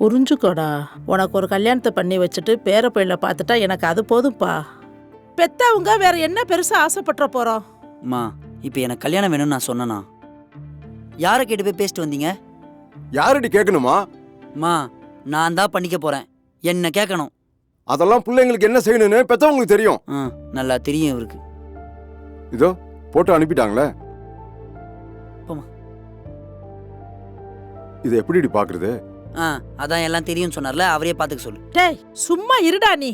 புரிஞ்சுக்கோடா. உனக்கு ஒரு கல்யாணத்தை பண்ணி வச்சுட்டு பேர பிள்ளை பார்த்துட்டா எனக்கு அது போதும்ப்பா. பெத்தவங்க வேற என்ன பெருசா ஆசைப்பட்டுற போறோம்? அம்மா இப்போ எனக்கு கல்யாணம் வேணும்னு நான் சொன்னேனா? யாரை கேட்டு போய் பேசிட்டு வந்தீங்க? யாரடி கேட்கணுமா? அம்மா நான் தான் பண்ணிக்க போறேன், என்ன கேட்கணும். அதெல்லாம் பிள்ளைங்களுக்கு என்ன செய்யணும்னு பெத்தவங்களுக்கு தெரியும். நல்லா தெரியும் இவருக்கு. இதோ போட்டோ அனுப்பிட்டாங்களே. போம்மா. இதை எப்படி பாக்குறது? அதான் எல்லாம் தெரியும் சொன்னார்ல, அவரே பாத்துக்க சொல்லு. டேய் சும்மா இருடா நீ.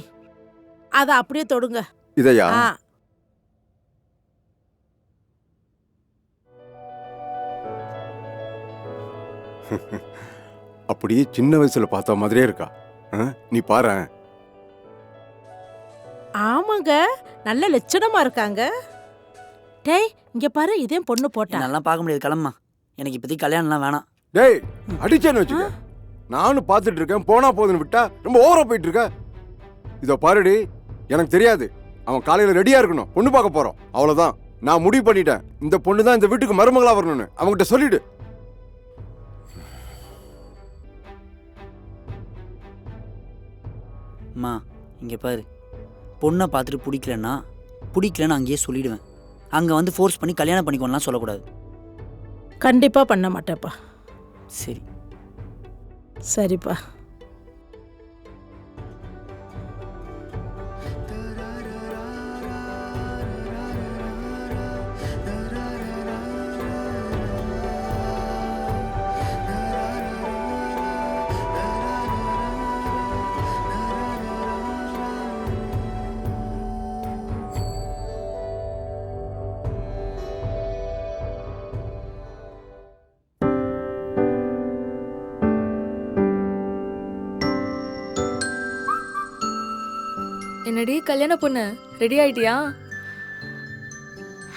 அத அப்படியே தொடுங்க. இதையா? அப்படியே சின்ன வயசுல பார்த்த மாதிரியே இருக்கா. நீ பாரு. ஆமாங்க, நல்ல லட்சணமா இருக்காங்க. டேய் இங்க பாரு, இதே பொண்ணு போட்டா. நல்லா பார்க்க முடியாது, கிளம்பா. எனக்கு இப்போதைக்கு கல்யாணம்லாம் வேணாம். டேய் அடிச்சேன்னு வச்சுக்க. நானும் பார்த்துட்டு இருக்கேன், போனா போதுன்னு விட்டா ரொம்ப ஓவரா போயிட்டு இருக்க. இதோ பாருடி, எனக்கு தெரியாது. அவன் காலையில ரெடியா இருக்கணும், பொண்ணு பார்க்க போறோம், அவ்வளவுதான். நான் முடிவு பண்ணிட்டேன், இந்த பொண்ணு தான் இந்த வீட்டுக்கு மருமகளா வரணும்னு. அவங்ககிட்ட சொல்லிடு. அம்மா இங்கே பாரு, பொண்ணை பார்த்துட்டு பிடிக்கலன்னு அங்கேயே சொல்லிடுவேன். அங்கே வந்து ஃபோர்ஸ் பண்ணி கல்யாணம் பண்ணிக்கோலாம் சொல்லக்கூடாது. கண்டிப்பா பண்ண மாட்டேப்பா. சரி சரிப்பா. என்னடி கல்யாண பொண்ணு, ரெடி ஆயிட்டியா?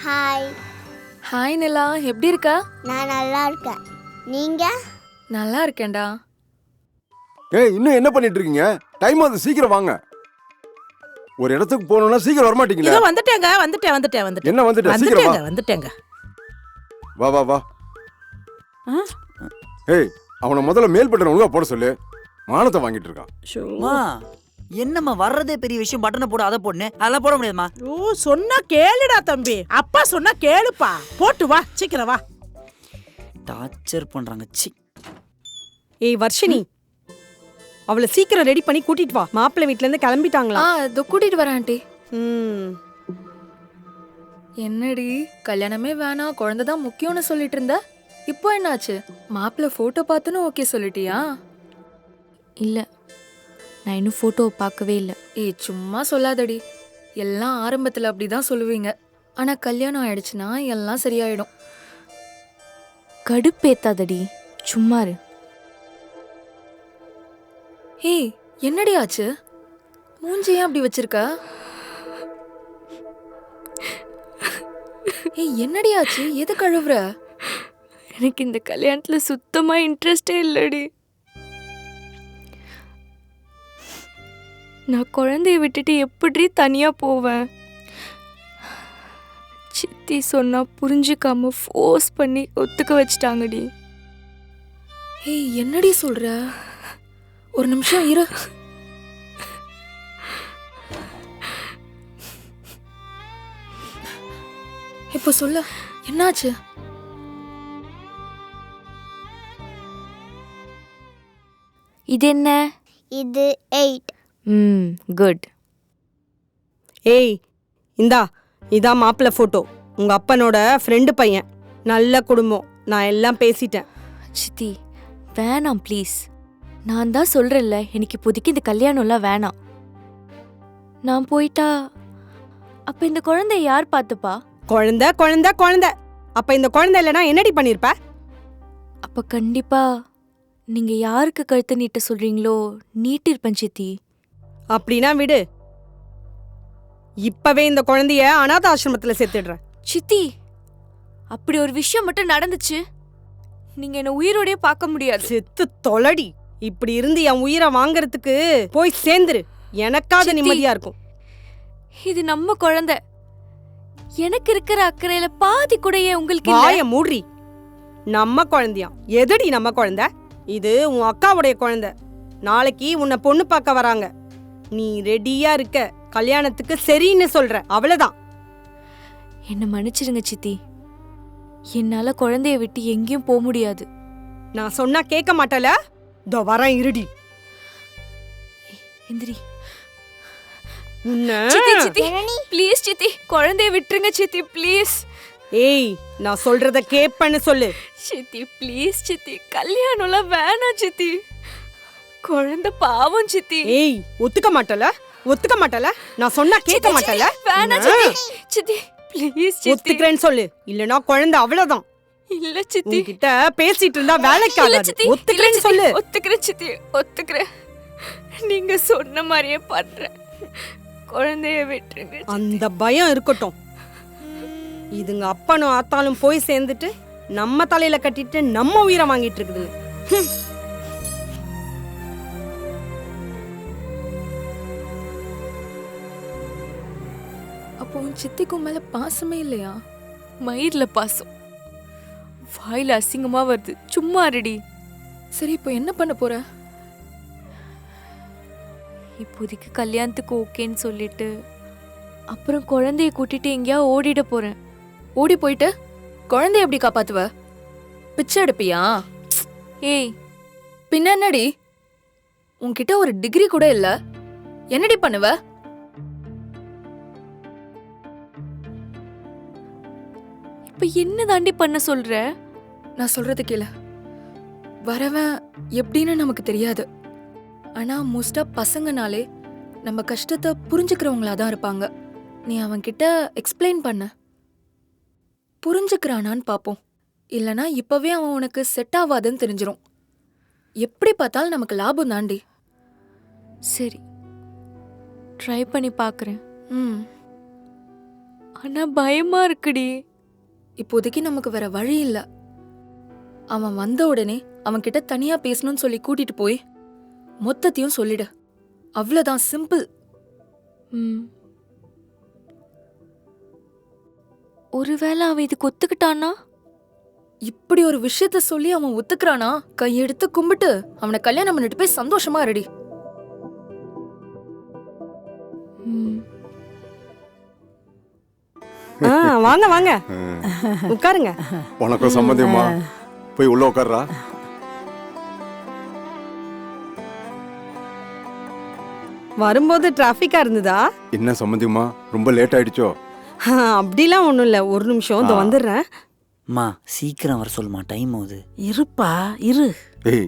ஹாய். ஹாய் நிலா, எப்படி இருக்க? நான் நல்லா இருக்கேன், நீங்க? நல்லா இருக்கேன்டா. ஏய் இன்னும் என்ன பண்ணிட்டு இருக்கீங்க? டைம் ஆகுது, சீக்கிரம் வாங்க. ஒரு இடத்துக்கு போகணும்னா சீக்கிரம் வர மாட்டீங்களா? இதோ வந்துட்டேங்க, வந்துட்டேன். என்ன வந்துட்டேன்? சீக்கிரம் வா. வந்துட்டேங்க. வா வா வா. ஏய் அவனை முதல்ல மேல் பட்டன் ஒழுங்கா போட சொல்லு. மானத்தை வாங்கிட்டு இருக்கான். அம்மா என்னம்மா வர்றதே பெரிய விஷயம், பட்டனை போட அதை போடனே அதெல்லாம் போட முடியாதுமா. ஓ சொன்னா கேளுடா தம்பி, அப்பா சொன்னா கேளுப்பா. போட்டு வா, சீக்கிரம் வா. டார்ச்சர் பண்றாங்க. சி. ஏய் வர்ஷினி, அவளை சீக்கிரம் ரெடி பண்ணி கூட்டிட்டு வா. மாப்பிள்ளை வீட்ல இருந்து கிளம்பிட்டாங்களா? இதோ கூட்டிட்டு வரேன் ஆண்டி. என்னடி கல்யாணமே வேணாம், குழந்தை தான் முக்கியம்னு சொல்லிட்டு இருந்த, இப்போ என்னாச்சு? மாப்பிள்ளை போட்டோ பார்த்துன்னு ஓகே சொல்லிட்டியா? இல்லை, நான் இன்னும் ஃபோட்டோவை பார்க்கவே இல்லை. ஏய் சும்மா சொல்லாதடி, எல்லாம் ஆரம்பத்தில் அப்படி தான் சொல்லுவீங்க, ஆனால் கல்யாணம் ஆயிடுச்சுன்னா எல்லாம் சரியாயிடும். கடுப்பேத்தாதடி, சும்மா இரு. ஏய் என்னடி ஆச்சு? மூஞ்சி ஏன் அப்படி வச்சிருக்க? ஏய் என்னடி ஆச்சு? எது கழுவுற? எனக்கு இந்த கல்யாணத்தில் சுத்தமாக இன்ட்ரெஸ்டே இல்லடி. நான் குழந்தைய விட்டுட்டு எப்படி தனியாக போவேன்? சித்தி சொன்னா புரிஞ்சுக்காம ஃபோர்ஸ் பண்ணி ஒத்துக்க வச்சுட்டாங்கடி. ஏய் என்னடி சொல்ற? ஒரு நிமிஷம் இரு. இப்போ சொல்ல, என்னாச்சு? இது என்ன? இது 8. குட். ஏய் இந்தா, இதான் மாப்பிள்ளை ஃபோட்டோ. உங்க அப்பனோட ஃப்ரெண்டு பையன், நல்ல குடும்பம். நான் எல்லாம் பேசிட்டேன். சித்தி வேணாம் ப்ளீஸ். நான் தான் சொல்கிறேன்ல, எனக்கு இப்போதைக்கு இந்த கல்யாணம்லாம் வேணாம். நான் போயிட்டா அப்போ இந்த குழந்தைய யார் பார்த்துப்பா? குழந்தை குழந்தை குழந்தை. அப்ப இந்த குழந்தை இல்லைனா என்னடி பண்ணிருப்ப? அப்போ கண்டிப்பா நீங்க யாருக்கு கழுத்து நீட்ட சொல்றீங்களோ நீட்டிருப்பேன் சித்தி. அப்படின்னா விடு, இப்பவே இந்த குழந்தைய அநாத ஆசிரமத்துல சேர்த்துடுறேன். சித்தி அப்படி ஒரு விஷயம் மட்டும் நடந்துச்சு, நீங்க என்ன உயிரோடய பார்க்க முடியாது. செத்து தொலடி. இப்படி இருந்து என் உயிரை வாங்கறதுக்கு போய் சேர்ந்துரு, எனக்காக நிம்மதியா இருக்கும். இது நம்ம குழந்தை, எனக்கு இருக்கிற அக்கறையில பாதி கூடயே உங்களுக்கு வாய மூடி. நம்ம குழந்தையா? எதடி நம்ம குழந்தை? இது உன் அக்காவுடைய குழந்தை. நாளைக்கு உன்னை பொண்ணு பார்க்க வராங்க. நீ ரெடியா இருக்க, கல்யாணத்துக்கு சரின்னு சொல்ற, அவ்வளவுதான். என்ன மன்னிச்சிடுங்க சித்தி. என்னால குழந்தைய விட்டு எங்கேயும் போக முடியாது. நான் சொன்னா கேட்க மாட்டல. இதோ வரேன், இருடி. எந்திரி. உன்ன சித்தி சித்தி ப்ளீஸ் சித்தி, குழந்தைய விட்டுருங்க சித்தி ப்ளீஸ். ஏய், நான் சொல்றத கேப்பன்னு சொல்லு. சித்தி ப்ளீஸ் சித்தி, கல்யாணம்லாம் வேணாம் சித்தி. குழந்தை பாவம் சித்தி. ஏய், ஒத்துக்க மாட்டல. நான் சொன்னா கேட்க மாட்டல. வேணாம் சித்தி. சித்தி ப்ளீஸ் சித்தி. ஒத்துக்கிறேன்னு சொல்லு, இல்லனா குழந்தை அவ்வளவுதான். இல்ல சித்தி. உன்கிட்ட பேசிட்டு இருந்தா வேலைக்கு இல்ல ஆகாது. சித்தி. ஒத்துக்கிறேன்னு சொல்லு. ஒத்துக்கிறேன் சித்தி, ஒத்துக்கிறேன். நீங்க சொன்ன மாதிரியே பண்றேன். குழந்தைய விட்டுருங்க. அந்த பயம் இருக்கட்டும். இதுங்க அப்பனும் ஆத்தாலும் போய் சேர்ந்துட்டு நம்ம தலையில கட்டிட்டு நம்ம உயிரை வாங்கிட்டு இருக்குது. அப்போ உன் சித்திக்கும் மேல பாசமே இல்லையா? மயிர்ல பாசம், வாயில அசிங்கமா வருது. சும்மா ரெடி. சரி, இப்போ என்ன பண்ண போற? இப்போதைக்கு கல்யாணத்துக்கு ஓகேன்னு சொல்லிட்டு அப்புறம் குழந்தைய கூட்டிட்டு எங்கேயா ஓடிட போறேன். ஓடி போயிட்டு குழந்தைய எப்படி காப்பாத்துவ? பிச்சை எடுப்பியா? ஏய், பின்ன என்னடி? உன்கிட்ட ஒரு டிகிரி கூட இல்ல, என்னடி பண்ணுவ? இப்ப என்ன தாண்டி பண்ண சொல்ற? நான் சொல்றது கேளு. வரவன் எப்படின்னு நமக்கு தெரியாது. ஆனா மோஸ்டா பசங்கனாலே நம்ம கஷ்டத்தை புரிஞ்சுக்கிறவங்களா தான் இருப்பாங்க. நீ அவன்கிட்ட எக்ஸ்பிளைன் பண்ண, புரிஞ்சுக்கிறானான்னு பாப்போம். இல்லனா இப்பவே அவன் உனக்கு செட் ஆகாதுன்னு தெரிஞ்சிரும். எப்படி பார்த்தாலும் நமக்கு லாபம் தாண்டி. சரி, ட்ரை பண்ணி பாக்குறேன். ம் ஆனா பயமா இருக்குடி. இப்போதைக்கு நமக்கு வேற வழி இல்ல. அவன் வந்த உடனே அவன்கிட்ட தனியா பேசணும்னு சொல்லி கூட்டிட்டு போய் மொத்தத்தையும் சொல்லிடு. அவ்வளவுதான், சிம்பிள். ம். ஒருவேளை அவன் இதுக்கு ஒத்துக்கிட்டானா? இப்படி ஒரு விஷயத்த சொல்லி அவன் ஒத்துக்கிறானா, கையெடுத்து கும்பிட்டு அவனை கல்யாணம் பண்ணிட்டு போய் சந்தோஷமா ரெடி. ம். வாங்க வாங்க, உட்காருங்க. உனக்கும் சம்மந்தமா? போய் உள்ள உட்கார்றா. வரும்போது டிராஃபிக்கா இருந்ததா? என்ன சம்மந்தியமா, ரொம்ப லேட் ஆயிடுச்சோ? அப்படிலாம் ஒண்ணும் இல்ல, ஒரு நிமிஷம் இதோ வந்துடுறேன். அம்மா சீக்கிரம் வர சொல்லுமா, டைம் ஆகுது. இருப்பா இரு. ஏய்,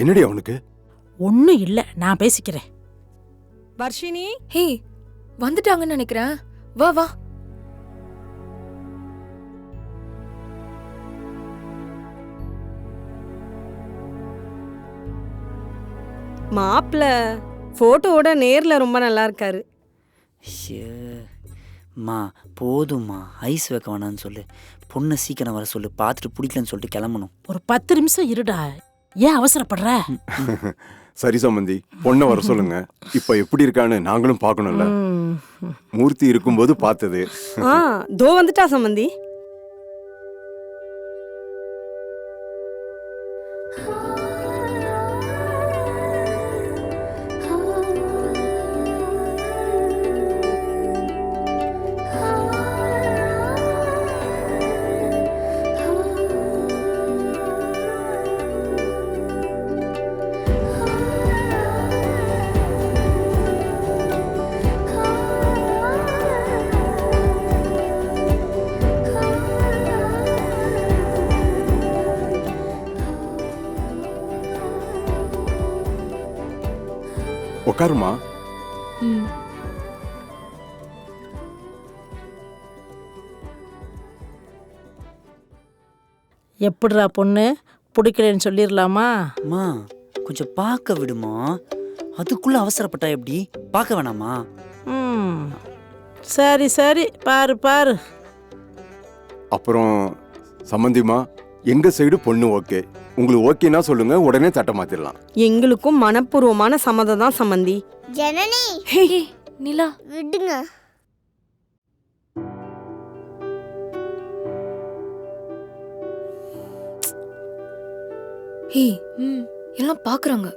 என்னடி அவனுக்கு? ஒன்னும் இல்ல, நான் பேசிக்கிறேன். வர்ஷினி, ஹே, வந்துட்டாங்கன்னு நினைக்கிறேன். வா வா. மாப்பிள்ள போட்டோவோட நேர்ல ரொம்ப நல்லா இருக்காரு. அம்மா போதும்மா, ஐஸ் வைக்க வேணான்னு சொல்லு. பொண்ணை சீக்கிரம் வர சொல்லு, பார்த்துட்டு பிடிக்கலன்னு சொல்லிட்டு கிளம்பணும். ஒரு 10 நிமிஷம் இருடா, ஏன் அவசரப்படுற? சரி சம்பந்தி, பொண்ணை வர சொல்லுங்க. இப்ப எப்படி இருக்கான்னு நாங்களும் பார்க்கணும்ல. மூர்த்தி இருக்கும்போது பார்த்தது. தோ வந்துட்டா சம்பந்தி. உட்காருமா. ம். எப்படிடா பொண்ணு, பிடிக்கலன்னு சொல்லிடலாமா? அம்மா கொஞ்சம் பார்க்க விடுமா, அதுக்குள்ள அவசரப்பட்டா எப்படி? பார்க்க வேணாமா? ம் சரி சரி, பாரு பாரு. அப்புறம் சம்பந்திமா, எங்க சைடு பொண்ணு ஓகே. உங்களுக்கு ஓகேனா சொல்லுங்க, உடனே தட்ட மாத்திரலாம். எங்களுக்கும் மனப்பூர்வமான சம்மதம் தான் சம்பந்தி. ஜனனி ஹே நிலா, விடுங்க. ஹே, ம். எல்லாம் பாக்குறாங்க.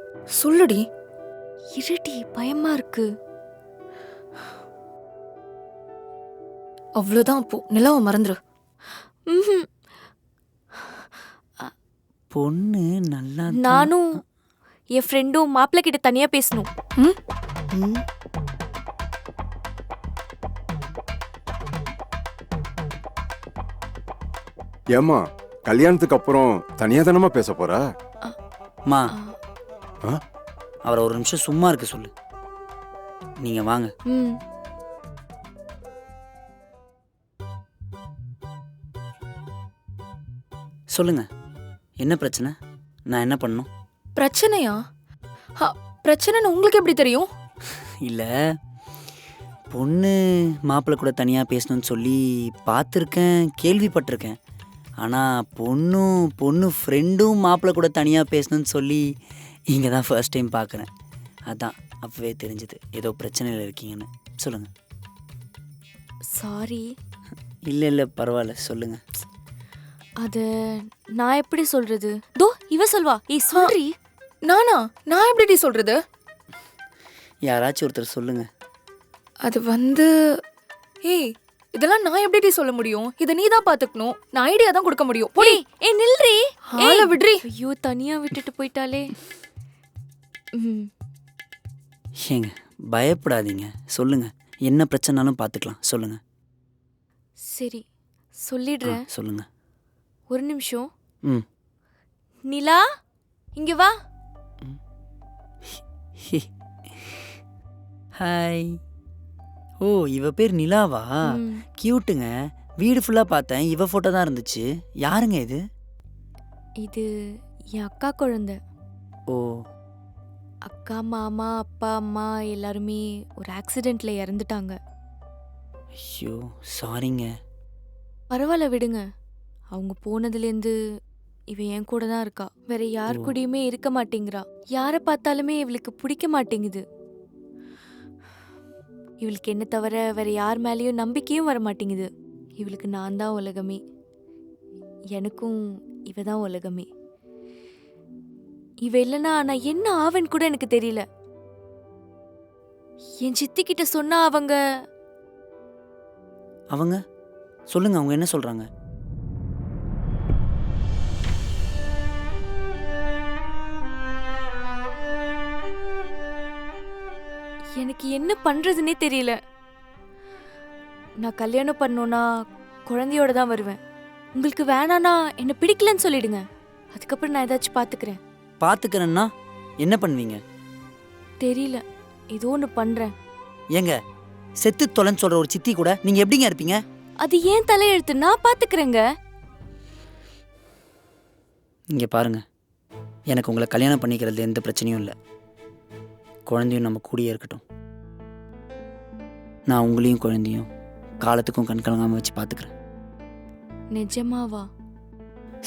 சொல்லுடி. இருடி, பயமா இருக்கு. அவ்வளவுதான், அப்போ நிலாவை மறந்துரு. ம்ஹும். பொண்ணு நல்லா நானும் என் ஃப்ரெண்டும் மாப்பிள்ளை கிட்ட தனியா பேசணும். ம். ஏம்மா கல்யாணத்துக்கு அப்புறம் தனியா தானமா பேச போறா? மா ஆ? அவரை ஒரு நிமிஷம் சும்மா இருக்க சொல்லு. நீங்க வாங்க. ம். சொல்லுங்க, என்ன பிரச்சனை? நான் என்ன பண்ணணும்? பிரச்சனையா? பிரச்சனைன்னு உங்களுக்கு எப்படி தெரியும்? இல்ல, பொண்ணு மாப்பிள்ளை கூட தனியா பேசணும்னு சொல்லி பார்த்துருக்கேன், கேள்விப்பட்டிருக்கேன். ஆனா பொண்ணு ஃப்ரெண்டும் மாப்பிள்ளை கூட தனியா பேசணும்னு சொல்லி இங்க தான் ஃபர்ஸ்ட் டைம் பார்க்குறேன். அதான் அப்பவே தெரிஞ்சது ஏதோ பிரச்சனையில் இருக்கீங்கன்னு. சொல்லுங்க. சாரி. இல்லை பரவாயில்ல, சொல்லுங்க. அது நான் எப்படி சொல்றது? தோ இவ சொல்வா. ஏய் சொல்றி. நான் எப்படிடி சொல்றது? யாராச்சும் ஒருத்தர் சொல்லுங்க. அது ஏய், இதெல்லாம் நான் எப்படிடி சொல்ல முடியும்? இதை நீ தான் பாத்துக்கணும். நான் ஐடியா தான் கொடுக்க முடியும். போடி. ஏய் நில்றி. ஆளை விடுறி. ஐயோ, தனியா விட்டுட்டு போயிட்டாலே. ம். ஏங்க பயப்படாதீங்க, சொல்லுங்க. என்ன பிரச்சனைனாலும் பார்த்துக்கலாம், சொல்லுங்க. சரி ஆ, சொல்லிடுறேன். சொல்லுங்க. ஒரு நிமிஷம். ம். நிலா, இங்க வா. ஹாய். ஓ, இவ பேர் நிலாவா? ம். கியூட்டுங்க. வீடு ஃபுல்லாக பார்த்தேன், இவ ஃபோட்டோ தான் இருந்துச்சு. யாருங்க இது? இது என் அக்கா குழந்தை. ஓ, அக்கா, மாமா, அப்பா, அம்மா எல்லாருமே ஒரு ஆக்சிடென்ட்ல இறந்துட்டாங்க. ஐயோ சாரிங்க. பரவாயில்ல விடுங்க. அவங்க போனதுலேருந்து இவ என் கூட தான் இருக்கா. வேற யார் ஓ. கூடயுமே இருக்க மாட்டேங்கிறா. யாரை பார்த்தாலுமே இவளுக்கு பிடிக்க மாட்டேங்குது. இவளுக்கு என்ன தவிர வேற யார் மேலேயும் நம்பிக்கையும் வர மாட்டேங்குது. இவளுக்கு நான் தான் உலகமே. எனக்கும் இவ தான் உலகமே. இவ இல்லைன்னா நான் என்ன ஆவன் கூட எனக்கு தெரியல. என் சித்தி கிட்ட சொன்னா அவங்க அவங்க சொல்லுங்க, அவங்க என்ன சொல்றாங்க? எனக்கு என்ன பண்றதுன்னே தெரியல. நான் கல்யாணம் பண்ணோன்னா குழந்தையோட தான் வருவேன். உங்களுக்கு வேணானா என்ன பிடிக்கலன்னு சொல்லிடுங்க. அதுக்கப்புறம் நான் ஏதாச்சும் பார்த்துக்கிறேன். பார்த்துக்கிறேன்னா என்ன பண்ணுவீங்க? தெரியல, ஏதோ ஒன்று பண்றேன். ஏங்க, செத்து தொலைன்னு சொல்ற ஒரு சித்தி கூட நீங்க எப்படிங்க இருப்பீங்க? அது ஏன் தலையெழுத்து, நான் பார்த்துக்கிறேங்க. இங்க பாருங்க, எனக்கு உங்களை கல்யாணம் பண்ணிக்கிறதுல எந்த பிரச்சனையும் இல்லை. குழந்தையும் நம்ம கூடயே இருக்கட்டும். நான் உங்களையும் குழந்தையும் காலத்துக்கும் கண் கலங்காம வச்சு பார்த்துக்கிறேன். நிஜமாவா?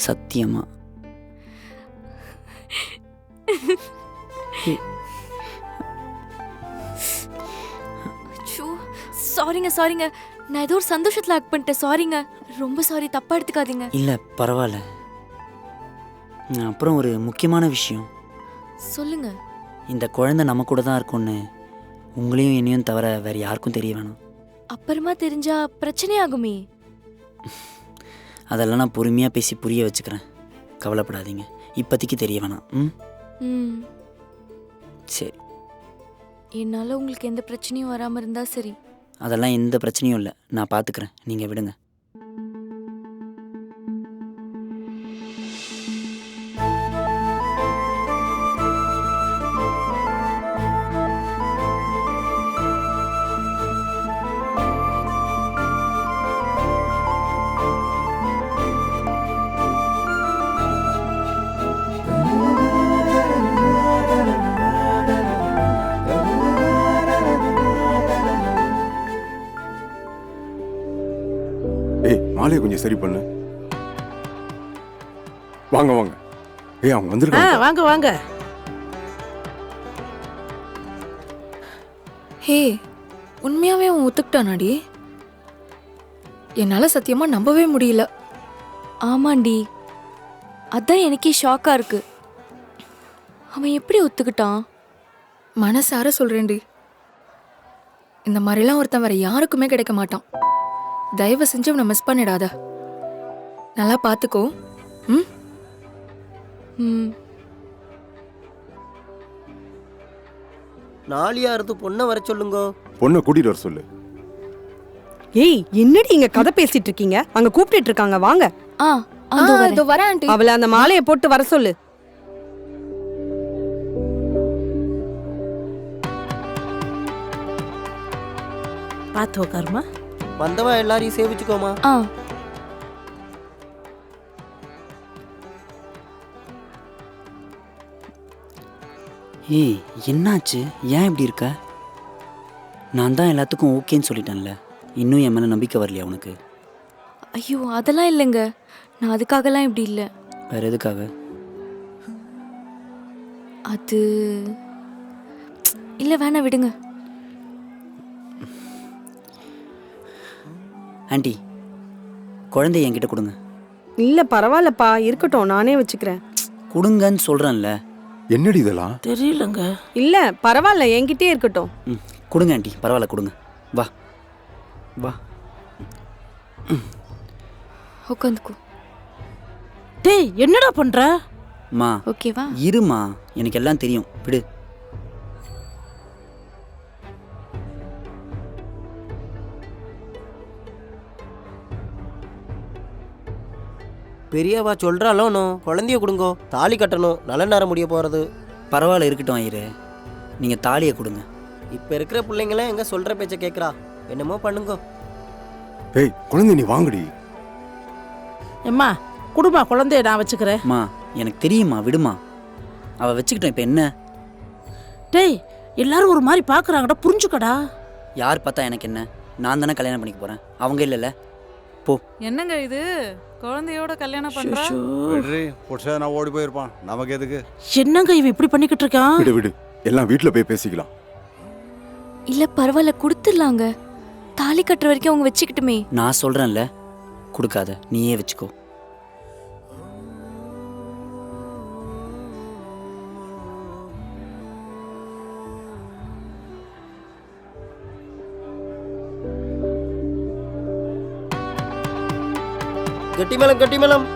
சத்தியமா. சாரிங்க. நான் ஏதோ ஒரு சந்தோஷத்துல ஆக்ட் பண்ணிட்டேன். சாரிங்க, ரொம்ப சாரி, தப்பா எடுத்துக்காதீங்க. இல்லை பரவாயில்ல. அப்புறம் ஒரு முக்கியமான விஷயம். சொல்லுங்க. இந்த குழந்தை நம்ம கூட தான் இருக்கும்னு உங்களையும் என்னையும் தவிர வேற யாருக்கும் தெரிய வேணாம். அப்புறமா தெரிஞ்சா பிரச்சனை ஆகுமே. அதெல்லாம் நான் பொறுமையாக பேசி புரிய வச்சுக்கிறேன். கவலைப்படாதீங்க, இப்போதைக்கு தெரிய வேணாம். ம். சரி. என்னால உங்களுக்கு எந்த பிரச்சனையும் வராம இருந்தா சரி. அதெல்லாம் எந்த பிரச்சனையும் இல்லை, நான் பார்த்துக்கிறேன். நீங்கள் விடுங்க. ஏய் மாலையை கொஞ்சம் சரி பண்ணு. வாங்க வாங்க. ஏய் அவங்க வந்திருக்காங்க. வாங்க வாங்க. ஹே, உண்மையாவே அவன் ஒத்துக்கிட்டானாடி? என்னால சத்தியமா நம்பவே முடியல. ஆமாண்டி, அதான் எனக்கே ஷாக்கா இருக்கு. அவன் எப்படி ஒத்துக்கிட்டான்? மனசார சொல்றேன்டி, இந்த மாதிரிலாம் ஒருத்தன் வேற யாருக்குமே கிடைக்க மாட்டான். தயவு செஞ்சு அவனை மிஸ் பண்ணிடாத. நல்லா பாத்துக்கோ. ம். ம். நாளியாரது பொண்ணை வர சொல்லுங்க. பொண்ணை கூட்டிட்டு வர சொல்லு. ஏய் என்னடி இங்க கதை பேசிட்டு இருக்கீங்க? அங்க கூப்பிட்டுட்டு இருக்காங்க, வாங்க. ஆ ஆ, அதோ வரேன். இதோ வரேன் ஆண்டி. அவளை அந்த மாலையை போட்டு வர சொல்லு. பார்த்து உக்காருமா. வந்தவன் எல்லாரையும் சேவிச்சுக்கோமா. ஆ ஏய் என்னாச்சு? ஏன் இப்படி இருக்க? நான் தான் எல்லாத்துக்கும் ஓகேன்னு சொல்லிட்டேன்ல, இன்னும் என் மேலே நம்பிக்கை வரலையா உனக்கு? ஐயோ அதெல்லாம் இல்லைங்க, நான் அதுக்காகலாம் இப்படி இல்லை. வேற எதுக்காக? அது இல்லை, வேணாம் விடுங்க. ஆண்டி, குழந்தைய என்கிட்ட கொடுங்க. இல்ல பரவாயில்லப்பா, இருக்கட்டும், நானே வச்சுக்கிறேன். கொடுங்கன்னு சொல்கிறேன்ல. என்னடி இதெல்லாம்? தெரியலங்க. இல்ல பரவாயில்ல, என்கிட்டயே இருக்கட்டும். ம் கொடுங்க ஆண்டி, பரவாயில்ல கொடுங்க. வா வா. உட்காந்துக்கோ. டேய் என்னடா பண்ற? மா ஓகேவா? இருமா, எனக்கு எல்லாம் தெரியும், விடு. பெரியவா சொல்றாளோ குழந்தைய கொடுங்கோ. தாலி கட்டணும், நல்ல நேரம் முடிய போறது. பரவாயில்ல இருக்கட்டும் ஐயரு, நீங்கள் தாலியை கொடுங்க. இப்ப இருக்கிற பிள்ளைங்களாம் எங்க சொல்ற பேச்ச கேக்குறா. என்னமோ பண்ணுங்கோ. ஏய் குழந்தை நீ வாங்குடி. எம்மா குடுமா, குழந்தைய நான் வச்சுக்கிறேன். மா எனக்கு தெரியுமா, விடுமா. அவள் வச்சுக்கிட்டோம், இப்போ என்ன? டேய் எல்லாரும் ஒரு மாதிரி பார்க்குறாங்கடா, புரிஞ்சுக்கடா. யார் பார்த்தா எனக்கு என்ன? நான் தானே கல்யாணம் பண்ணிக்க போகிறேன், அவங்க இல்லைல்ல. போ. என்னங்க இது, குழந்தையோட கல்யாணம் பண்றா? ஷோ. விடுறி, புருஷன் நான் ஓடி போயிருப்பான், நமக்கு எதுக்கு? என்னங்க இவன் இப்படி பண்ணிக்கிட்டு இருக்கான்? விடு விடு, எல்லாம் வீட்டுல போய் பேசிக்கலாம். இல்லை பரவாயில்ல, கொடுத்துடலாங்க. தாலி கட்டுற வரைக்கும் அவங்க வச்சுக்கிட்டுமே. நான் சொல்கிறேன்ல, கொடுக்காத, நீயே வச்சுக்கோ. கெட்டி மேளம், கெட்டி மேளம்.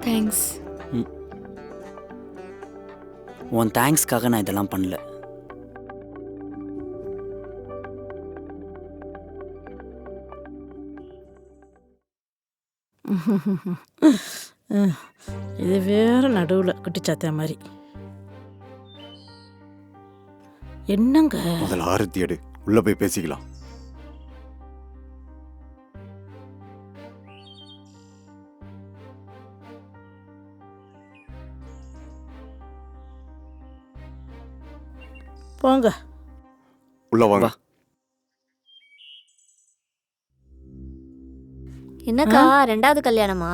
தேங்க்ஸ். உன் தேங்க்ஸ்க்காக நான் இதெல்லாம் பண்ணல. இது வேற நடுவில் குட்டிச்சாத்தியா மாதிரி. என்னங்க முதல்ல ஆரத்தி எடு, உள்ள போய் பேசிக்கலாம். போங்க. உள்ள வாங்க. என்னக்கா ரெண்டாவது கல்யாணமா?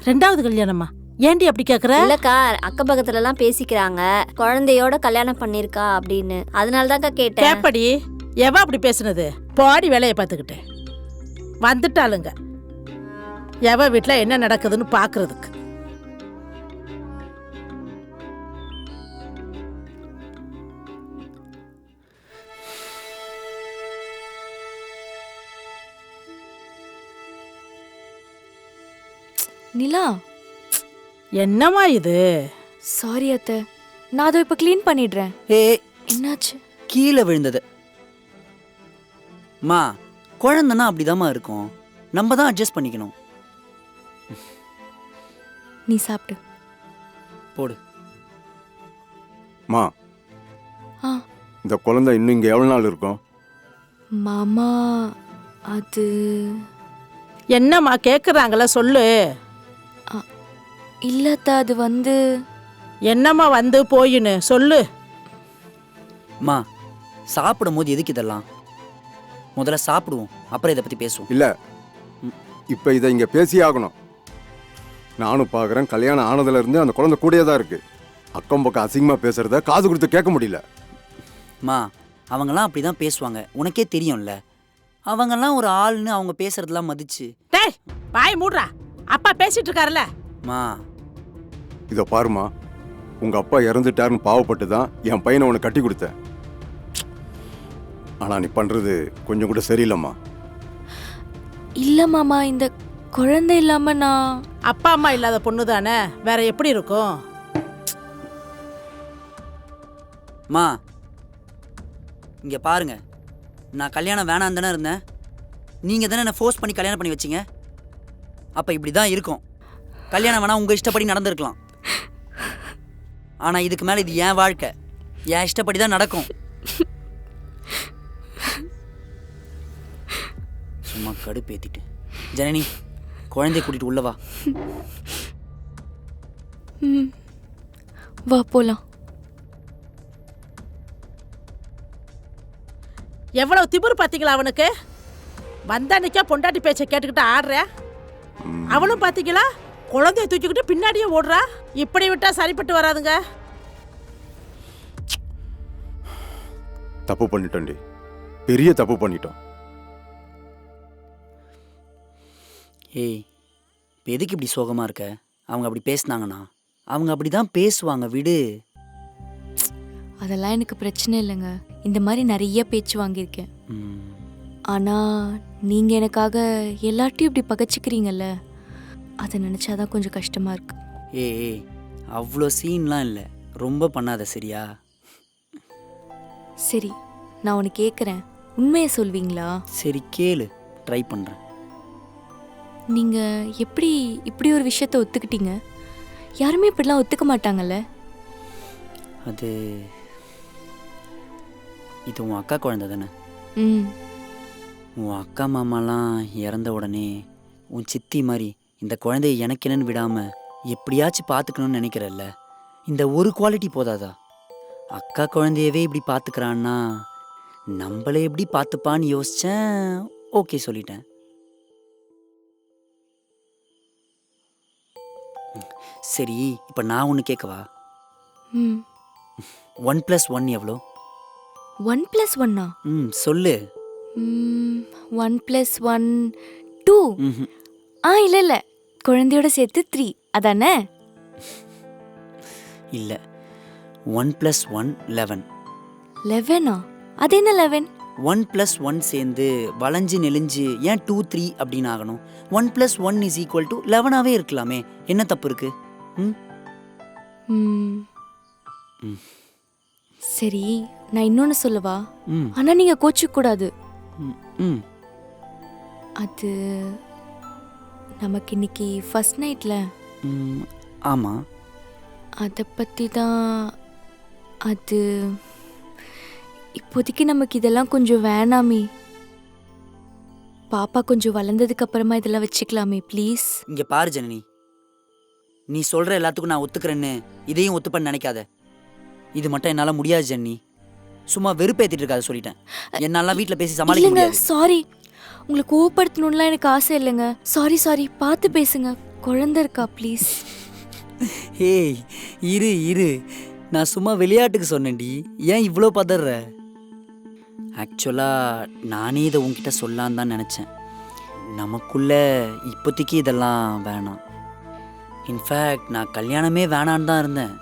ரெண்டாவது கல்யாணமா? ஏண்டி அப்படி கேக்குற? இல்லக்கா, அக்கம் பக்கத்துல எல்லாம் பேசிக்கிறாங்க குழந்தையோட கல்யாணம் பண்ணிருக்கா அப்படின்னு, அதனாலதான்க்கா கேட்டேன். கேப்படி, எவ அப்படி பேசுனது? பாடி வேலையை பார்த்துக்கிட்டு வந்துட்டாளுங்க. எவ வீட்டுல என்ன நடக்குதுன்னு பாக்குறதுக்கு. நிலா, என்னம்மா இது? சாரி அத்தை, நான் அதை இப்போ க்ளீன் பண்ணிடுறேன். ஏ என்னாச்சு? கீழே விழுந்தது. மா குழந்தைன்னா அப்படிதாம்மா இருக்கும், நம்ம தான் அட்ஜஸ்ட் பண்ணிக்கணும். நீ சாப்பிட்டு போடு. மா ஆ இந்த குழந்தை இன்னும் இங்கே எவ்வளோ நாள் இருக்கும்? மாமா அது என்னம்மா கேட்குறாங்கள சொல்லு. இல்லத்த அது வந்து என்னம்மா வந்து போயின்னு சொல்லு. மா சாப்பிடும் போது எதுக்கு இதெல்லாம்? முதல்ல சாப்பிடுவோம், அப்புறம் இதை பற்றி பேசுவோம். இல்லை, இப்போ இதை இங்கே பேசியே ஆகணும். நானும் பார்க்குறேன், கல்யாணம் ஆனதுலேருந்து அந்த குழந்தை கூடயே தான் இருக்குது. அக்கம் பக்கம் அசிங்கமாக பேசுகிறத காது கொடுத்து கேட்க முடியல. மா அவங்கெல்லாம் அப்படி தான் பேசுவாங்க, உனக்கே தெரியும்ல. அவங்கெல்லாம் ஒரு ஆள்னு அவங்க பேசுறதெல்லாம் மதிச்சு. டேய் வாய் மூடுறா, அப்பா பேசிட்டு இருக்காருல்ல. மா இதை பாருமா, உங்கள் அப்பா இறந்துட்டாருன்னு பாவப்பட்டு தான் என் பையனை உனக்கு கட்டி கொடுத்தேன். ஆனால் நீ பண்ணுறது கொஞ்சம் கூட சரியில்லைம்மா. இல்ல மாமா, இந்த குழந்தை இல்லாம நான் அப்பா அம்மா இல்லாத பொண்ணு தானே, வேற எப்படி இருக்கும்? மா இங்கே பாருங்க, நான் கல்யாணம் வேணான்னு தானே இருந்தேன். நீங்கள் தானே என்னை ஃபோர்ஸ் பண்ணி கல்யாணம் பண்ணி வச்சிங்க. அப்போ இப்படி தான் இருக்கும். கல்யாணம் வேணா உங்கள் இஷ்டப்படி நடந்திருக்கலாம். ஆனால் இதுக்கு மேலே இது என் வாழ்க்கை, என் இஷ்டப்படி தான் நடக்கும். சும்மா கடுப்பேத்திட்டு. ஜனனி, குழந்தைய கூட்டிட்டு உள்ள வா. வா போலாம். எவ்வளவு திமிரு பாத்தீங்களா அவனுக்கு? வந்தானிக்கா பொண்டாட்டி பேச்சை கேட்டுக்கிட்டு ஆடுற. அவனும் பாத்தீங்களா குழந்தைய தூக்கிக்கிட்டு பின்னாடியே ஓடுறா. இப்படி விட்டா சரிப்பட்டு வராதுங்க. தப்பு பண்ணிட்டோண்டி, பெரிய தப்பு பண்ணிட்டோம். ஏய், இப்போ எதுக்கு இப்படி சோகமாக இருக்க? அவங்க அப்படி பேசுனாங்கன்னா அவங்க அப்படி தான் பேசுவாங்க, விடு. அதெல்லாம் எனக்கு பிரச்சனை இல்லைங்க. இந்த மாதிரி நிறைய பேச்சு வாங்கியிருக்கேன். ம், ஆனால் நீங்கள் எனக்காக எல்லார்ட்டையும் இப்படி பகச்சிக்கிறீங்கல்ல, அதை நினச்சாதான் கொஞ்சம் கஷ்டமாக இருக்கு. ஏய் அவ்வளோ சீன்லாம் இல்லை, ரொம்ப பண்ணாத சரியா? சரி, நான் உனக்கு கேட்குறேன், உண்மையை சொல்வீங்களா? சரி கேளு, ட்ரை பண்ணுறேன். நீங்கள் எப்படி இப்படி ஒரு விஷயத்த ஒத்துக்கிட்டீங்க? யாருமே இப்படிலாம் ஒத்துக்க மாட்டாங்கல்ல. அது இது உன் அக்கா குழந்தை தானே? ம், உன் அக்கா மாமாலாம் இறந்த உடனே உன் சித்தி மாதிரி இந்த குழந்தைய எனக்கு என்னன்னு விடாமல் எப்படியாச்சும் பார்த்துக்கணும்னு நினைக்கிறல்ல. இந்த ஒரு குவாலிட்டி போதாதா? அக்கா குழந்தையவே இப்படி பார்த்துக்கிறான்னா நம்மளை எப்படி பார்த்துப்பான்னு யோசித்தேன். ஓகே சொல்லிட்டேன். சரி, இப்போ நான் ஒன்று கேட்கவா? ம். 1+1 எவ்வளோ? 1+1 சொல்லு. 1+1 2. இல்லை இல்லை, குழந்தையோட சேர்த்து 3 அதானே? இல்லை, 1+1 11. 11ஆ? அது என்ன 11? 1+1 சேர்ந்து வளைஞ்சு நெளிஞ்சு ஏன் 2 3 அப்படின்னு ஆகணும்? 1+1 = 11ஆவே இருக்கலாமே, என்ன தப்பு இருக்கு? சரி, நான் இன்னொன்று சொல்லவா? ம் ஆனால் நீங்கள் கோச்சிக்க கூடாது. ம் அது நமக்கு இன்னைக்கு ஃபர்ஸ்ட் நைட்டில். ம் ஆமாம். அதை பற்றி தான். அது இப்போதைக்கு நமக்கு இதெல்லாம் கொஞ்சம் வேணாமே. பாப்பா கொஞ்சம் வளர்ந்ததுக்கு அப்புறமா இதெல்லாம் வச்சுக்கலாமே ப்ளீஸ். இங்கே பாரு ஜனனி, நீ சொல்கிற எல்லாத்துக்கும் நான் ஒத்துக்கிறேன்னு இதையும் ஒத்துப்பன்னு நினைக்காத. இது மட்டும் என்னால் முடியாது ஜனனி. சும்மா வெறுப்பேற்றிட்டு இருக்காது சொல்லிட்டேன். என்னால வீட்டில் பேசி சமாளிக்க இல்லைங்க, முடியாது. சாரி. உங்களை கோவப்படுத்தணும்லாம் எனக்கு ஆசை இல்லைங்க. சாரி சாரி, பார்த்து பேசுங்க. குழந்தை இருக்கா ப்ளீஸ்? ஏய் இரு இரு, நான் சும்மா விளையாட்டுக்கு சொன்னேன்டி, ஏன் இவ்வளோ பதற? ஆக்சுவலாக நானே இதை உன்கிட்ட சொல்லான்னு தான் நினச்சேன். நமக்குள்ள இப்போதைக்கு இதெல்லாம் வேணாம். இன்ஃபேக்ட் நான் கல்யாணமே வேணான்னு தான் இருந்தேன்.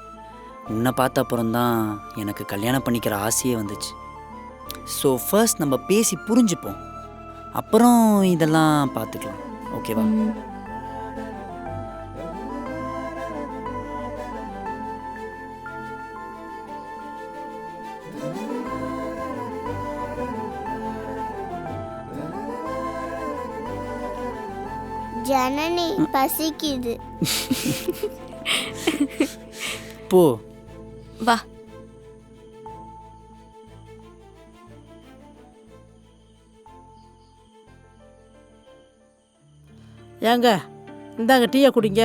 உன்னை பார்த்த அப்புறம்தான் எனக்கு கல்யாணம் பண்ணிக்கிற ஆசையே வந்துச்சு. ஸோ ஃபர்ஸ்ட் நம்ம பேசி புரிஞ்சுப்போம், அப்புறம் இதெல்லாம் பார்த்துக்கலாம். ஓகேவா? ஜனனி பசிக்குது. போ. வா. ஏங்க இந்தாங்க டீயை குடிங்க.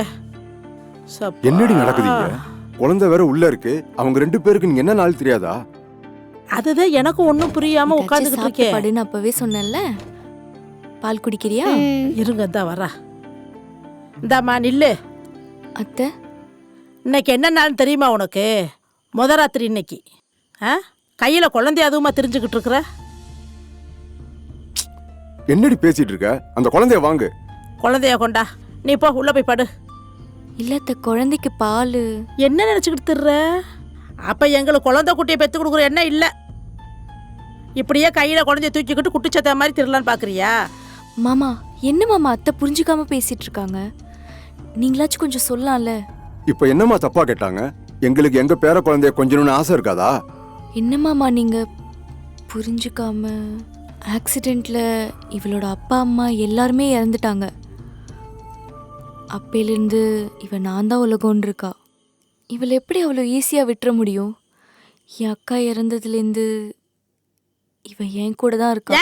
சப்பா. என்னடி நடக்குதுங்க? குழந்தை வேற உள்ள இருக்கு. அவங்க 2 பேருக்கு நீங்க என்ன நாள் தெரியாதா? அதுதான் எனக்கு ஒன்றும் புரியாம உட்காந்துக்கிட்டு இருக்கேன். படுன்னு அப்பவே சொன்னேன்ல. பால் குடிக்கிறியா? இருங்க தான் வரா. இந்தாம்மா நில்லு. அத்தை இன்னைக்கு என்ன நாள் தெரியுமா உனக்கு? முத ராத்திரி இன்னைக்கு. கையில குழந்தைய அதுவுமா தெரிஞ்சுக்கிட்டு இருக்கிற? என்னடி பேசிட்டு இருக்க? அந்த குழந்தைய வாங்கு. குழந்தைய கொண்டா. நீ போ உள்ள போய் படு. இல்ல அத்தை, குழந்தைக்கு பால். என்ன நினைச்சுக்கிட்டு திர்ற? அப்ப எங்களுக்கு குழந்தை குட்டியை பெத்து கொடுக்குற என்ன இல்ல. இப்படியே கையில குழந்தைய தூக்கிக்கிட்டு குட்டிச்சத்த மாதிரி திரலான்னு பாக்குறியா? மாமா என்ன மாமா அத்தை புரிஞ்சுக்காம பேசிட்டு இருக்காங்க? நீங்களாச்சும் கொஞ்சம் சொல்லலாம்ல. இப்ப என்னம்மா தப்பா கேட்டாங்க? எங்களுக்கு எங்க பேர குழந்தைய கொஞ்சணும்னு ஆசை இருக்காதா? என்ன மாமா நீங்க புரிஞ்சுக்காம? ஆக்சிடெண்ட்ல இவளோட அப்பா அம்மா எல்லாருமே இறந்துட்டாங்க. அப்பையிலேருந்து இவ நான் தான் உலகம்னு இருக்கா. இவளை எப்படி அவ்வளோ ஈஸியாக விட்டுற முடியும்? என் அக்கா இறந்ததுலேருந்து இவ என் கூட தான் இருக்கா.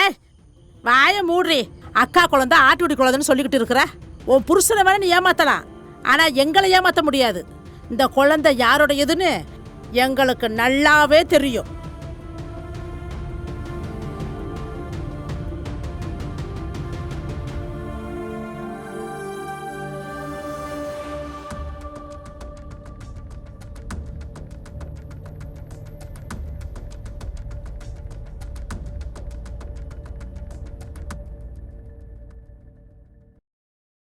வாய மூடுறி. அக்கா குழந்தை ஆட்டுக்குடி குழந்தைன்னு சொல்லிக்கிட்டு இருக்கிற. உன் புருஷனை வேணா நீ ஏமாத்தலாம், ஆனா எங்களை ஏமாத்த முடியாது. இந்த குழந்தை யாரோட எதுன்னு எங்களுக்கு நல்லாவே தெரியும்.